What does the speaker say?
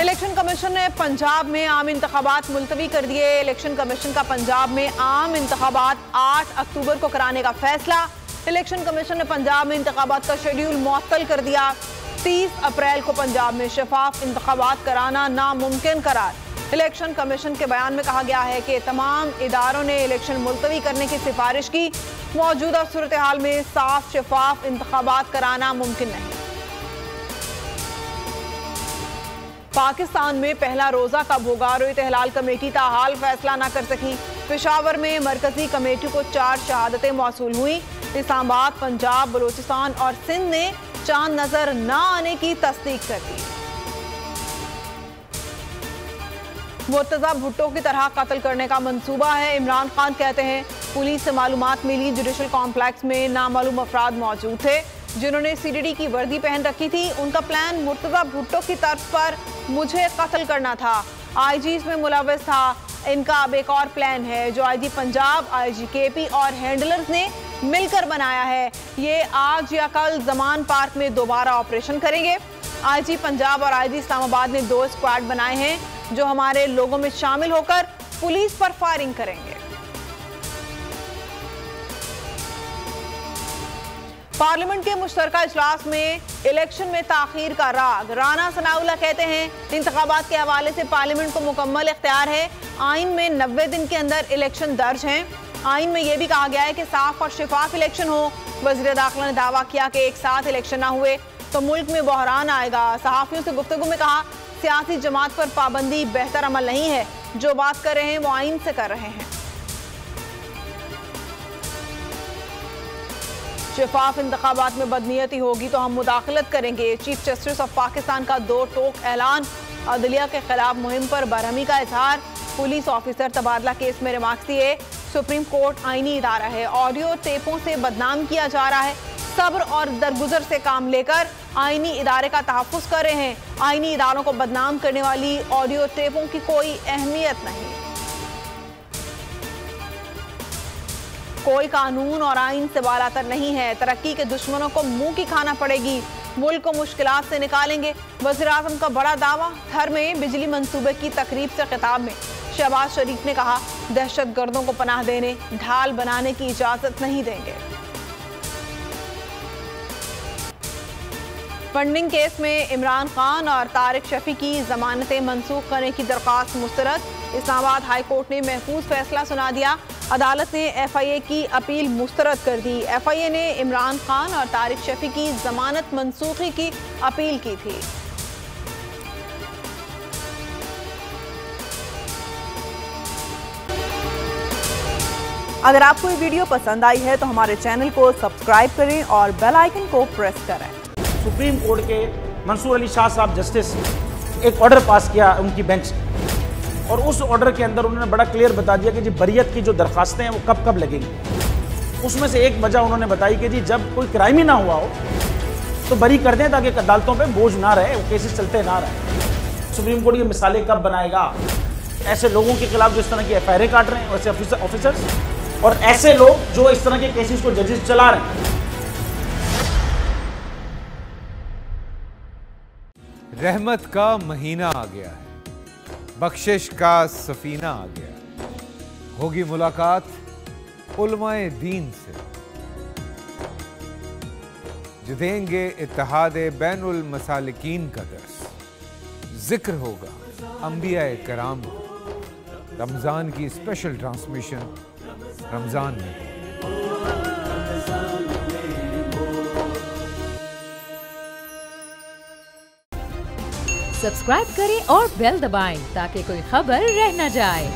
Election commission ने पंजाब में आम इंतखाबात मुलतवी कर दिए। इलेक्शन कमीशन का पंजाब में आम इंतखाबात 8 अक्टूबर को कराने का फैसला। इलेक्शन कमीशन ने पंजाब में इंतखाबात का शेड्यूल मुअत्तल कर दिया। 30 अप्रैल को पंजाब में शफाफ इंतखाबात कराना नामुमकिन करार। इलेक्शन कमीशन के बयान में कहा गया है कि तमाम इदारों ने इलेक्शन मुलतवी करने की सिफारिश की। मौजूदा सूरत हाल में साफ शफाफ इंतखाबात कराना मुमकिन नहीं। पाकिस्तान में पहला रोजा कब होगा? रोहित हिलाल कमेटी ताहाल फैसला न कर सकी। पेशावर में मरकजी कमेटी को 4 शहादतें मौसूल हुई। इस्लामाबाद, पंजाब, बलूचिस्तान और सिंध ने चांद नजर न आने की तस्दीक कर दी। मुर्तजा भुट्टो की तरह कत्ल करने का मंसूबा है। इमरान खान कहते हैं पुलिस से मालूमात मिली, जुडिशल कॉम्प्लेक्स में नामालूम अफराद मौजूद थे जिन्होंने सीडीडी की वर्दी पहन रखी थी। उनका प्लान मुर्तजा भुट्टो की तर्ज पर मुझे कत्ल करना था। आईजी इसमें मुलव्वस था। इनका अब एक और प्लान है जो आईजी पंजाब, आईजी केपी और हैंडलर्स ने मिलकर बनाया है। ये आज या कल जमान पार्क में दोबारा ऑपरेशन करेंगे। आईजी पंजाब और आईजी इस्लामाबाद ने 2 स्क्वाड बनाए हैं जो हमारे लोगों में शामिल होकर पुलिस पर फायरिंग करेंगे। पार्लियामेंट के मुश्तरका इजलास में इलेक्शन में ताखीर का राग। राना सनाउल्लाह कहते हैं इंतखाबात के हवाले से पार्लियामेंट को मुकम्मल इख्तियार है। आइन में 90 दिन के अंदर इलेक्शन दर्ज हैं। आइन में यह भी कहा गया है कि साफ और शिफाफ इलेक्शन हो। वज़ीर दाखिला ने दावा किया कि एक साथ इलेक्शन ना हुए तो मुल्क में बहरान आएगा। सहाफ़ियों से गुफ्तगू में कहा सियासी जमात पर पाबंदी बेहतर अमल नहीं है। जो बात कर रहे हैं वो आइन से कर रहे हैं। शफाफ इंतखाबात में बदनीयती होगी तो हम मुदाखलत करेंगे। चीफ जस्टिस ऑफ पाकिस्तान का 2 टोक ऐलान। अदलिया के खिलाफ मुहिम पर बरहमी का इजहार। पुलिस ऑफिसर तबादला केस में रिमार्क्स दिए। सुप्रीम कोर्ट आईनी इदारा है, ऑडियो टेपों से बदनाम किया जा रहा है। सब्र और दरगुजर से काम लेकर आईनी इदारे का तहफ़्फ़ुज़ कर रहे हैं। आईनी इदारों को बदनाम करने वाली ऑडियो टेपों की कोई अहमियत नहीं। कोई कानून और आइन से बालातर नहीं है। तरक्की के दुश्मनों को मुंह की खाना पड़ेगी। मुल्क को मुश्किलात से निकालेंगे। वज़ीर आज़म का बड़ा दावा। थर में बिजली मंसूबे की तकरीब से खिताब में शहबाज शरीफ ने कहा दहशत गर्दों को पनाह देने, ढाल बनाने की इजाजत नहीं देंगे। फंडिंग केस में इमरान खान और तारिक शफी की जमानतें मंसूख करने की दरख्वास्त मुस्तरद। इस्लामाबाद हाई कोर्ट ने महफूज फैसला सुना दिया। अदालत ने FIA की अपील मुस्तरद कर दी। FIA ने इमरान खान और तारिक शफी की जमानत मंसूखी की अपील की थी। अगर आपको ये वीडियो पसंद आई है तो हमारे चैनल को सब्सक्राइब करें और बेल आइकन को प्रेस करें। सुप्रीम कोर्ट के मंसूर अली शाह साहब जस्टिस एक ऑर्डर पास किया उनकी बेंच, और उस ऑर्डर के अंदर उन्होंने बड़ा क्लियर बता दिया कि जी बरियत की जो दरखास्तें हैं वो कब कब लगेंगी। उसमें से एक वजह उन्होंने बताई कि जी जब कोई क्राइम ही ना हुआ हो तो बरी कर दें ताकि अदालतों पे बोझ ना रहे, वो केसेस चलते ना रहे। सुप्रीम कोर्ट ये मिसालें कब बनाएगा? ऐसे लोगों के खिलाफ जो इस तरह की FIR काट रहे हैं, वैसे ऑफिसर्स और ऐसे लोग जो इस तरह के केसेस को जजेस चला रहे हैं। रहमत का महीना आ गया है, बख्शिश का सफीना आ गया। होगी मुलाकात उलमाए दीन से, जो देंगे इत्तेहादे बैनुल मसालिकीन का दर्स। जिक्र होगा अंबियाए कराम। रमजान की स्पेशल ट्रांसमिशन रमजान में। सब्सक्राइब करें और बेल दबाएं ताकि कोई खबर रह न जाए।